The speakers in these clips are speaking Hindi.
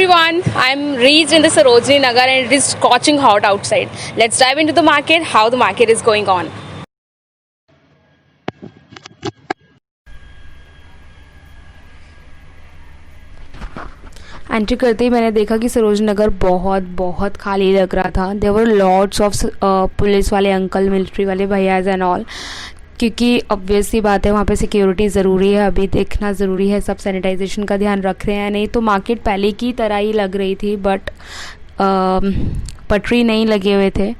everyone, I'm reached in the Sarojini Nagar and it is scorching hot outside. Let's dive into the market, how the market is going on. Entry करते ही मैंने देखा कि सरोजनी नगर बहुत बहुत खाली लग रहा था. There were lots of police वाले अंकल, मिलिट्री वाले भैयाज एंड ऑल, क्योंकि ऑब्वियस सी बात है वहाँ पे सिक्योरिटी ज़रूरी है, अभी देखना ज़रूरी है सब सैनिटाइजेशन का ध्यान रख रहे हैं नहीं. तो मार्केट पहले की तरह ही लग रही थी, बट पटरी नहीं लगे हुए थे,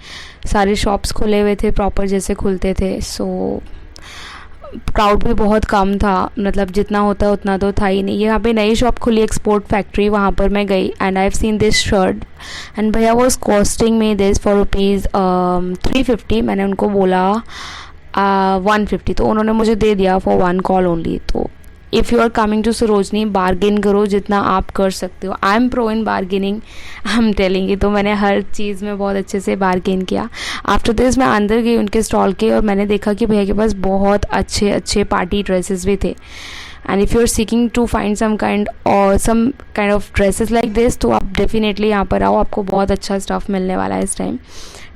सारे शॉप्स खुले हुए थे प्रॉपर जैसे खुलते थे. सो क्राउड भी बहुत कम था, मतलब जितना होता है उतना तो था ही नहीं. यहाँ पे नई शॉप खुली एक्सपोर्ट फैक्ट्री, वहाँ पर मैं गई and I have seen this shirt and भैया was costing me this for rupees 350. मैंने उनको बोला 150, तो उन्होंने मुझे दे दिया फॉर वन कॉल ओनली. तो if you are coming to Sarojini, bargain करो जितना आप कर सकते हो. I am pro in bargaining, I am telling you. तो मैंने हर चीज़ में बहुत अच्छे से बार्गेन किया. आफ्टर दिस मैं अंदर गई उनके स्टॉल के और मैंने देखा कि भैया के पास बहुत अच्छे अच्छे पार्टी ड्रेसेस भी थे. And if you are seeking to find some kind of dresses like this, तो आप डेफिनेटली यहाँ पर आओ, आपको बहुत अच्छा स्टफ़ मिलने वाला है इस टाइम.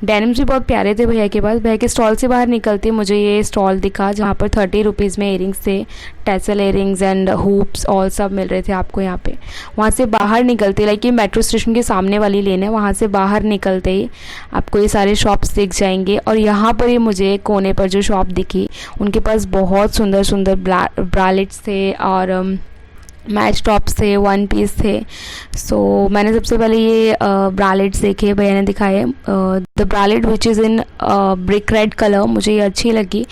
डेनिम्स भी बहुत प्यारे थे भैया के पास. भैया के स्टॉल से बाहर निकलते मुझे ये स्टॉल दिखा जहाँ पर 30 रुपीज़ में इयरिंग्स थे, tassel earrings and hoops all सब मिल रहे थे आपको यहाँ पे. वहाँ से बाहर निकलते, लाइक ये मेट्रो स्टेशन के सामने वाली लेन है, वहाँ से बाहर निकलते ही आपको ये सारे शॉप्स दिख जाएंगे. और यहाँ पर ये मुझे कोने पर जो शॉप दिखी, उनके पास बहुत सुंदर सुंदर ब्रालेट्स थे और मैच टॉप्स थे, वन पीस थे. सो मैंने सबसे पहले ये ब्रालेट्स देखे, भैया ने दिखाए. The bralette which is in brick red colour, मुझे ये अच्छी लगी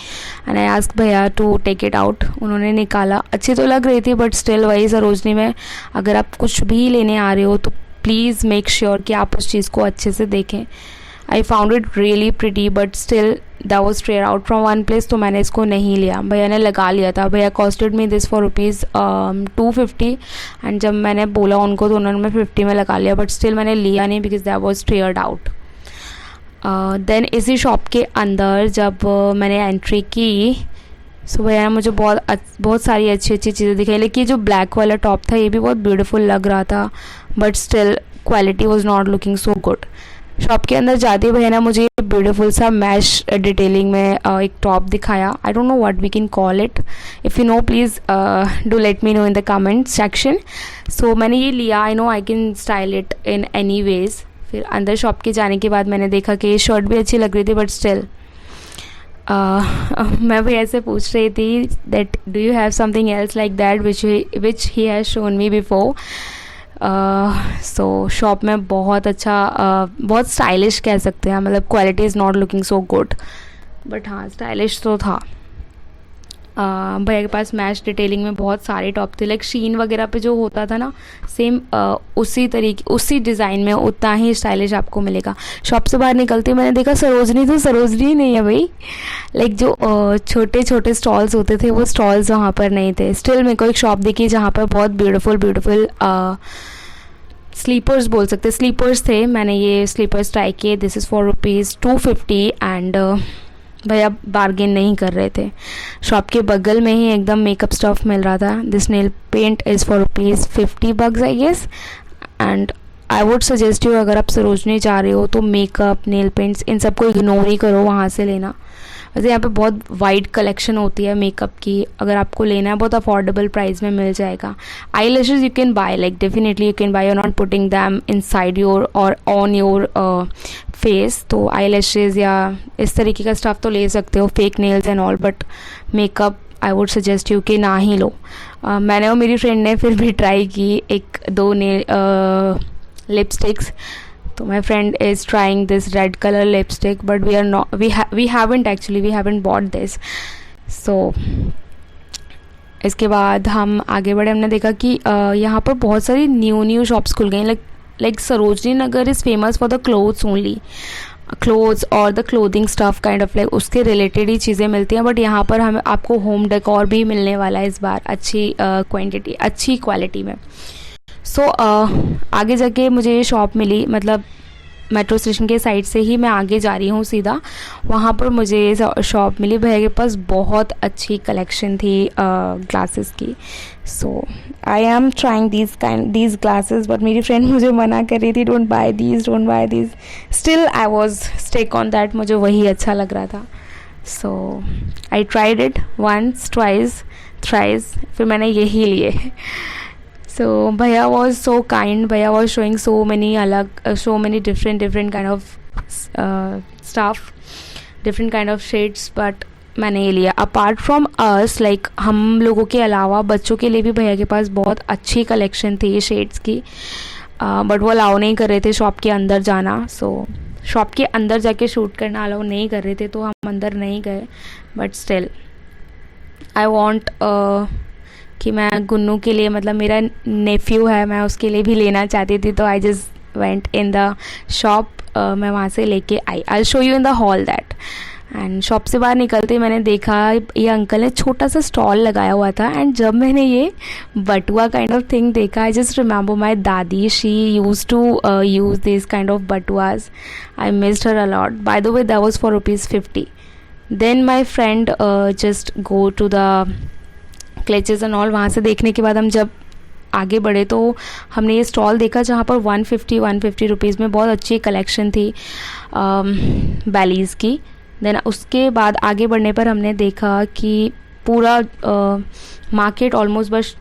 एंड आई आस्क भैया टू टेक इट आउट. उन्होंने निकाला, अच्छी तो लग रही थी बट स्टिल वही सरोजनी में अगर आप कुछ भी लेने आ रहे हो तो प्लीज़ मेक श्योर कि आप उस चीज़ को अच्छे से देखें. I found it really pretty but still that was straight out from one place, तो मैंने इसको नहीं लिया. भैया ने लगा लिया था. भैया costed me this for rupees 250 and जब मैंने बोला उनको तो उन्होंने 50 में लगा लिया, बट स्टिल मैंने लिया नहीं because that was straight out. Then इसी शॉप के अंदर जब मैंने एंट्री की, सो भैया ने मुझे बहुत सारी अच्छी अच्छी चीज़ें दिखाई. लेकिन ये जो ब्लैक वाला टॉप था ये भी बहुत ब्यूटीफुल लग रहा था, but still quality was not looking so good. Shop के अंदर जाते भैया ने मुझे ब्यूटीफुल सा मैश डिटेलिंग में एक टॉप दिखाया. I don't know what we can call it. If you know please do let me know in the comment section. So मैंने ये लिया. I know I can style it in any ways. फिर अंदर शॉप के जाने के बाद मैंने देखा कि ये शर्ट भी अच्छी लग रही थी, बट स्टिल मैं भैया से पूछ रही थी that do you have something else like that which he has shown me before. So shop में बहुत अच्छा बहुत स्टाइलिश कह सकते हैं, मतलब quality is not looking so good but हाँ स्टाइलिश तो था. भैया के पास मैच डिटेलिंग में बहुत सारे टॉप थे, लाइक शीन वगैरह पे जो होता था ना सेम उसी तरीके उसी डिज़ाइन में उतना ही स्टाइलिश आपको मिलेगा. शॉप से बाहर निकलते मैंने देखा सरोजनी, तो सरोजनी नहीं है भाई. लाइक जो छोटे छोटे स्टॉल्स होते थे वो स्टॉल्स वहाँ पर नहीं थे. स्टिल मेरे को एक शॉप दिखी जहाँ पर बहुत ब्यूटीफुल स्लीपर्स बोल सकते, स्लीपर्स थे. मैंने ये स्लीपर्स ट्राई किए. This is for rupees 250 and भैया बार्गेन नहीं कर रहे थे. शॉप के बगल में ही एकदम मेकअप स्टफ मिल रहा था. This nail paint is for rupees 50 bucks I guess. And I would suggest you अगर आप सरोजनी जा रहे हो तो मेकअप, नेल पेंट्स इन सबको इग्नोर ही करो, वहाँ से लेना. वैसे यहाँ पे बहुत वाइड कलेक्शन होती है मेकअप की, अगर आपको लेना है बहुत अफोर्डेबल प्राइस में मिल जाएगा. Eyelashes you can buy, like definitely you can buy, you are not putting them inside your और ऑन योर फेस. तो आई लैशेज़ या इस तरीके का स्टफ तो ले सकते हो, fake nails and all, but makeup I would suggest you कि ना ही लो. मैंने और मेरी फ्रेंड ने फिर भी ट्राई की 1-2 लिपस्टिक्स. तो my friend is trying this red colour lipstick but we haven't bought this. So इसके बाद हम आगे बढ़े. हमने देखा कि यहाँ पर बहुत सारी न्यू शॉप्स खुल गई. Like Sarojini Nagar is famous for the clothes only, clothes और the clothing stuff kind of, like उसके रिलेटेड ही चीज़ें मिलती हैं. बट यहाँ पर हमें आपको होम डेकोर भी मिलने वाला है इस बार अच्छी क्वालिटी में. सो आगे जाके मुझे ये शॉप मिली, मतलब मेट्रो स्टेशन के साइड से ही मैं आगे जा रही हूँ सीधा, वहाँ पर मुझे ये शॉप मिली। भैया के पास बहुत अच्छी कलेक्शन थी ग्लासेस की। So I am trying these glasses, but मेरी फ्रेंड मुझे मना कर रही थी, don't buy these. Still I was stick on that, मुझे वही अच्छा लग रहा था। So I tried it once, twice, thrice, फिर मैंने यही लिए। So Bhaiya was so kind. Bhaiya was showing so many different kind of stuff, different kind of shades, but मैंने ये लिया। अपार्ट फ्रॉम अस, लाइक हम लोगों के अलावा बच्चों के लिए भी भैया के पास बहुत अच्छी कलेक्शन थी शेड्स की, बट वो अलाउ नहीं कर रहे थे शॉप के अंदर जाना। सो शॉप के अंदर जाके शूट करना अलाउ नहीं कर रहे थे, तो हम अंदर नहीं गए। बट स्टिल आई वॉन्ट कि मैं गुन्नू के लिए, मतलब मेरा नेफ्यू है, मैं उसके लिए भी लेना चाहती थी, तो I just went in the shop. मैं वहाँ से लेके आई। I show you in the haul that. And shop से बाहर निकलते मैंने देखा ये अंकल ने छोटा सा स्टॉल लगाया हुआ था, एंड जब मैंने ये बटुआ काइंड ऑफ थिंग देखा, आई जस्ट रिमेंबर माई दादी, she use to use this kind of बटुआज। I missed her a lot. By the way that was for ₹50। Then my friend just go to the clutches and all. वहाँ से देखने के बाद हम जब आगे बढ़े तो हमने ये स्टॉल देखा जहाँ पर 150 रुपीज़ में बहुत अच्छी कलेक्शन थी बैलीज़ की। देन उसके बाद आगे बढ़ने पर हमने देखा कि पूरा मार्केट ऑलमोस्ट बस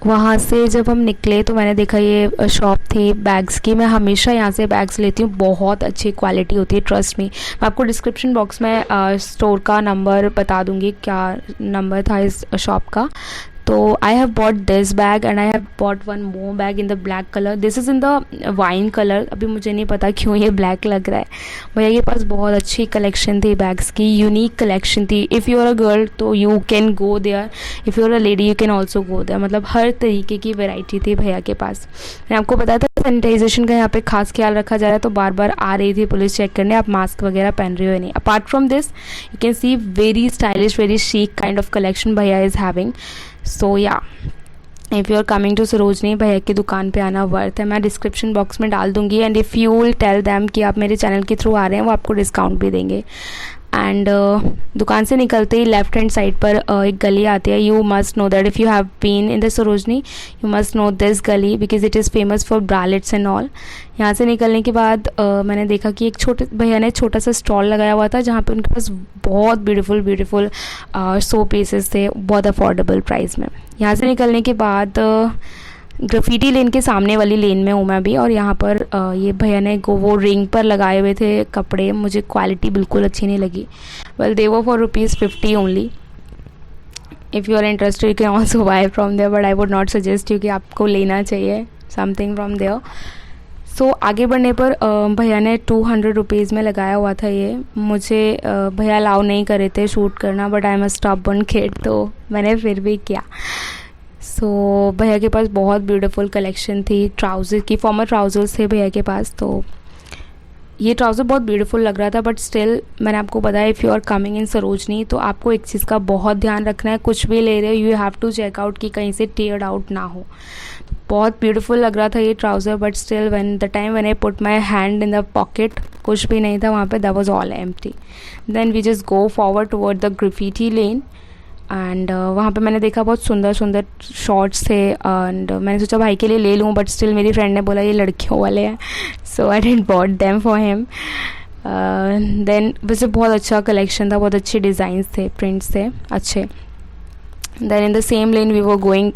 वहाँ से जब हम निकले तो मैंने देखा ये शॉप थी बैग्स की। मैं हमेशा यहाँ से बैग्स लेती हूँ, बहुत अच्छी क्वालिटी होती है, ट्रस्ट मी। मैं आपको डिस्क्रिप्शन बॉक्स में स्टोर का नंबर बता दूँगी, क्या नंबर था इस शॉप का। तो आई have bought this bag and I have bought one more bag in the black colour. This is in the wine colour. अभी मुझे नहीं पता क्यों ये ब्लैक लग रहा है। भैया के पास बहुत अच्छी कलेक्शन थी बैग्स की, यूनिक कलेक्शन थी। If you are a girl तो you can go there, if you are a lady you can also go there. मतलब हर तरीके की वेराइटी थी भैया के पास। मैं आपको बताया था सैनिटाइजेशन का यहाँ पे खास ख्याल रखा जा रहा है, तो बार बार आ रही थी पुलिस चेक करने आप मास्क वगैरह पहन रहे हो या नहीं। Apart from this you can see very stylish, very chic kind of collection भैया इज़ हैविंग। सो या if you are coming to Sarojini, भैया की दुकान पे आना वर्थ है। मैं डिस्क्रिप्शन बॉक्स में डाल दूँगी, and if you will tell them कि आप मेरे चैनल के थ्रू आ रहे हैं, वो आपको डिस्काउंट भी देंगे। एंड दुकान से निकलते ही लेफ्ट हैंड साइड पर एक गली आती है। You must know that if you have been in the Sarojini you must know this गली because it is famous for bralettes and all. यहाँ से निकलने के बाद मैंने देखा कि एक छोटे भैया ने छोटा सा स्टॉल लगाया हुआ था जहाँ पे उनके पास बहुत ब्यूटीफुल शो पीसेस थे, बहुत अफोर्डेबल प्राइस में। यहाँ से निकलने के बाद ग्राफिटी लेन के सामने वाली लेन में हूँ मैं भी, और यहाँ पर ये भैया ने वो रिंग पर लगाए हुए थे कपड़े। मुझे क्वालिटी बिल्कुल अच्छी नहीं लगी। Well they were for ₹50 only. If you are interested you can also buy from there, but I would not suggest you कि आपको लेना चाहिए समथिंग फ्रॉम देयर। सो आगे बढ़ने पर भैया ने ₹200 में लगाया हुआ था ये। मुझे भैया अलाउ नहीं कर रहे थे शूट करना, but I am a stubborn kid, तो मैंने फिर भी किया। सो भैया के पास बहुत ब्यूटीफुल कलेक्शन थी ट्राउज़र की, फॉर्मल ट्राउज़र्स थे भैया के पास। तो ये ट्राउज़र बहुत ब्यूटीफुल लग रहा था, बट स्टिल मैंने आपको बताया if you are coming in Sarojini तो आपको एक चीज़ का बहुत ध्यान रखना है, कुछ भी ले रहे हो you have to check out कि कहीं से टेयर्ड आउट ना हो। बहुत ब्यूटीफुल लग रहा था ये trouser, but still when the time when I put my hand in the pocket कुछ भी नहीं था वहाँ पे, that was all empty. Then we just go forward toward the graffiti lane, and वहाँ पे मैंने देखा बहुत सुंदर शॉर्ट्स थे, एंड मैंने सोचा भाई के लिए ले लूँ, बट स्टिल मेरी फ्रेंड ने बोला ये लड़कियों वाले हैं, so I didn't bought them for him. Then वैसे बहुत अच्छा कलेक्शन था, बहुत अच्छे डिज़ाइंस थे, प्रिंट्स थे अच्छे। Then in the same lane we were going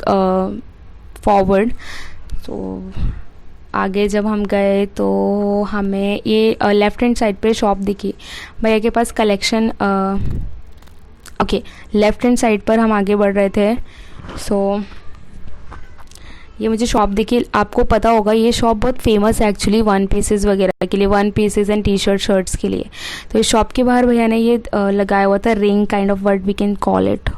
forward. तो आगे जब हम गए तो हमें ये लेफ़्ट हैंड साइड पे शॉप दिखी भैया के पास collection. Okay left hand side पर हम आगे बढ़ रहे थे, सो ये मुझे शॉप दिखी। आपको पता होगा ये शॉप बहुत फेमस है एक्चुअली वन पीसेस वगैरह के लिए, one pieces and T shirts के लिए। तो इस शॉप के बाहर भैया ने ये लगाया हुआ था ring kind of word we can call it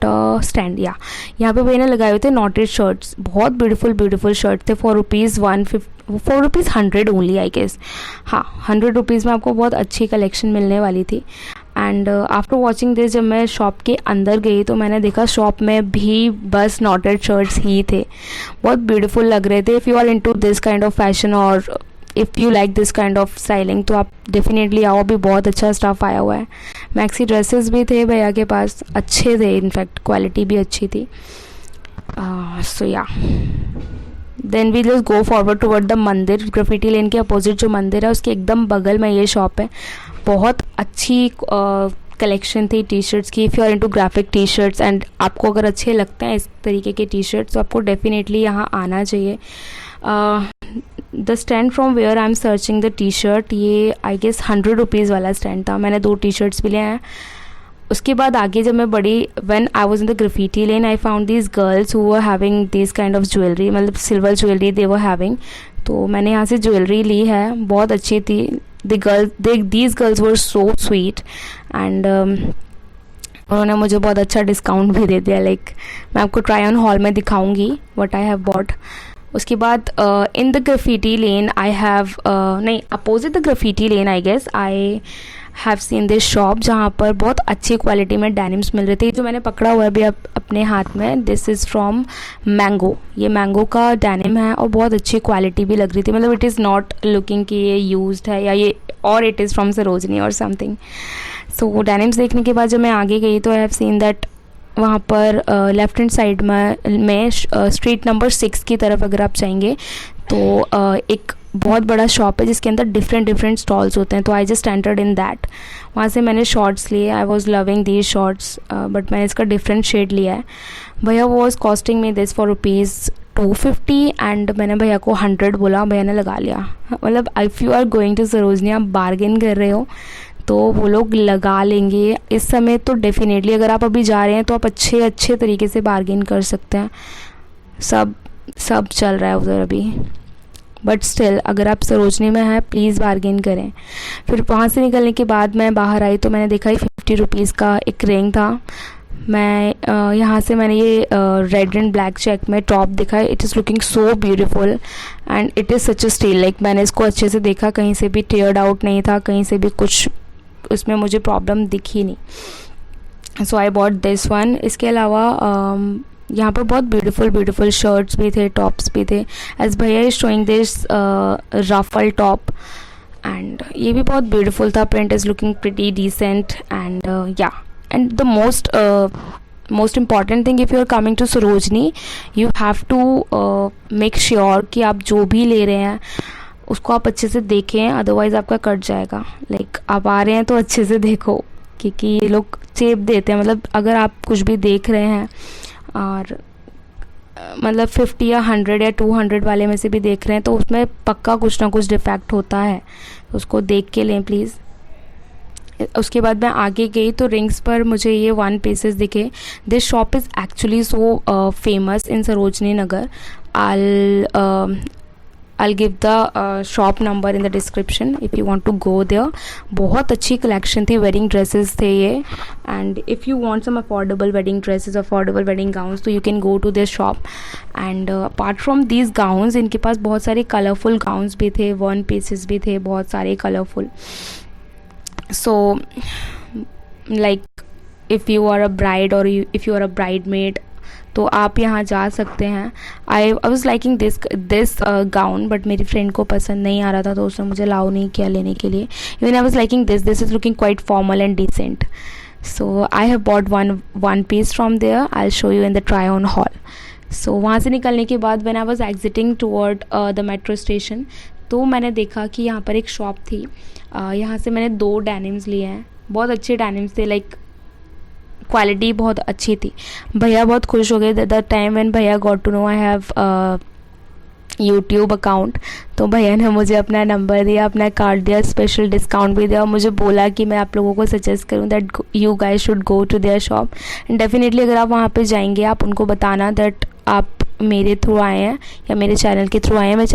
a stand. या यहाँ पे भैया ने लगाए हुए थे नॉटेड शर्ट्स, बहुत ब्यूटीफुल शर्ट थे फॉर ₹100 ओनली आई गेस। हाँ ₹100 में आपको बहुत अच्छी कलेक्शन मिलने वाली थी। एंड आफ्टर वॉचिंग दिस जब मैं शॉप के अंदर गई तो मैंने देखा शॉप में भी बस नॉटेड शर्ट्स ही थे, बहुत ब्यूटीफुल लग रहे थे. If you are into this kind of fashion और if you like this kind of styling तो आप डेफिनेटली आओ, अभी बहुत अच्छा स्टफ़ आया हुआ है. मैक्सी ड्रेसेस भी थे भैया के पास, अच्छे थे, इनफैक्ट क्वालिटी भी अच्छी थी. So yeah then we just go forward toward the mandir. Graffiti lane के अपोजिट जो मंदिर है उसके एकदम बगल में ये शॉप है. बहुत अच्छी कलेक्शन थी टी शर्ट्स की. If you are into graphic T shirts and आपको अगर अच्छे लगते हैं इस तरीके के टी शर्ट्स तो आपको डेफिनेटली यहाँ आना चाहिए. The stand from where I am searching the T shirt, ये आई गेस 100 रुपीज़ वाला स्टैंड था. मैंने 2 टी शर्ट्स भी लिए हैं. उसके बाद आगे जब मैं बड़ी, when I was in the graffiti lane I found these girls who were having this kind of jewellery, मतलब silver jewellery they were having. तो मैंने यहाँ से ज्वेलरी ली है, बहुत अच्छी थी. These girls were so sweet and उन्होंने मुझे बहुत अच्छा डिस्काउंट भी दे दिया. लाइक मैं आपको ट्राई ऑन हॉल में दिखाऊंगी व्हाट आई हैव बॉट. उसके बाद in the graffiti lane I have नहीं, opposite the graffiti lane I guess I have seen this shop जहाँ पर बहुत अच्छी क्वालिटी में डेनिम्स मिल रहे थे. जो मैंने पकड़ा हुआ है अभी अपने हाथ में, दिस इज़ फ्रॉम मैंगो. ये मैंगो का डेनिम है और बहुत अच्छी क्वालिटी भी लग रही थी. मतलब इट इज़ नॉट लुकिंग कि ये यूज्ड है या ये, और इट इज़ फ्रॉम सरोजनी और समथिंग. सो डेनिम्स देखने के बाद जब मैं आगे गई तो आई हैव सीन दैट वहाँ पर लेफ्ट हैंड साइड में स्ट्रीट नंबर 6 की तरफ अगर आप जाएंगे तो एक बहुत बड़ा शॉप है जिसके अंदर डिफरेंट स्टॉल्स होते हैं. तो I just entered in that. वहाँ से मैंने शॉर्ट्स लिए. I was loving these shorts but मैंने इसका डिफरेंट शेड लिया है. भैया was costing me this for ₹250 and मैंने भैया को 100 बोला, भैया ने लगा लिया. मतलब if you are going to Sarojini, आप बार्गेन कर रहे हो तो वो लोग लगा लेंगे. इस समय तो डेफिनेटली अगर आप अभी जा रहे हैं तो आप अच्छे तरीके से बार्गेन कर सकते हैं. सब चल रहा है उधर अभी, बट स्टिल अगर आप सरोजनी में हैं प्लीज़ बार्गेन करें. फिर वहाँ से निकलने के बाद मैं बाहर आई तो मैंने देखा 50 रुपीज़ का एक रिंग था. मैं यहाँ से मैंने ये रेड एंड ब्लैक चेक में टॉप दिखा. It is looking so beautiful and it is such a steel. Like मैंने इसको अच्छे से देखा, कहीं से भी टेयर्ड आउट नहीं था, कहीं से भी कुछ उसमें मुझे प्रॉब्लम दिखी नहीं. सो आई बॉट दिस वन. इसके अलावा यहाँ पर बहुत ब्यूटीफुल शर्ट्स भी थे, टॉप्स भी थे. एज भैया is showing this ruffle top and ये भी बहुत ब्यूटीफुल था. Print is looking pretty decent and yeah and the most important thing, if you are coming to Sarojini you have to make sure कि आप जो भी ले रहे हैं उसको आप अच्छे से देखें, अदरवाइज़ आपका कट जाएगा. लाइक आप आ रहे हैं तो अच्छे से देखो, क्योंकि ये लोग चेप देते हैं. मतलब अगर आप कुछ भी देख रहे हैं और मतलब 50 या 100 या 200 वाले में से भी देख रहे हैं तो उसमें पक्का कुछ ना कुछ डिफेक्ट होता है, तो उसको देख के लें प्लीज़. उसके बाद मैं आगे गई तो रिंग्स पर मुझे ये 1 पीसेस दिखे. This shop is actually so famous in Sarojini Nagar. I'll give the shop number in the description if you want to go there. बहुत अच्छी कलेक्शन थी, वेडिंग ड्रेसेस थे ये. And if you want some affordable wedding dresses, affordable wedding gowns, तो you can go to this shop. And apart from these gowns इनके पास बहुत सारे कलरफुल गाउन्स भी थे, 1 पीसेस भी थे, बहुत सारे colourful. So like if you are a bride और if you are a bride maid तो आप यहाँ जा सकते हैं. I was liking this gown but मेरी फ्रेंड को पसंद नहीं आ रहा था तो उसने मुझे अलाउ नहीं किया लेने के लिए. Even I was liking this is looking quite formal and decent. So I have bought one piece from there. I will show you in the try on haul. सो वहाँ से निकलने के बाद when I was exiting toward the metro station तो मैंने देखा कि यहाँ पर एक शॉप थी. यहाँ से मैंने 2 डेनिम्स लिए हैं. बहुत अच्छे डेनिम्स थे, लाइक क्वालिटी बहुत अच्छी थी. भैया बहुत खुश हो गए द टाइम व्हेन भैया got to know I have YouTube account. तो भैया ने मुझे अपना नंबर दिया, अपना कार्ड दिया, स्पेशल डिस्काउंट भी दिया और मुझे बोला कि मैं आप लोगों को सजेस्ट करूं that you guys should go to their shop. And definitely अगर आप वहाँ पे जाएंगे आप उनको बताना दैट आप मेरे थ्रू आए हैं या मेरे चैनल के थ्रू आए हैं. मैं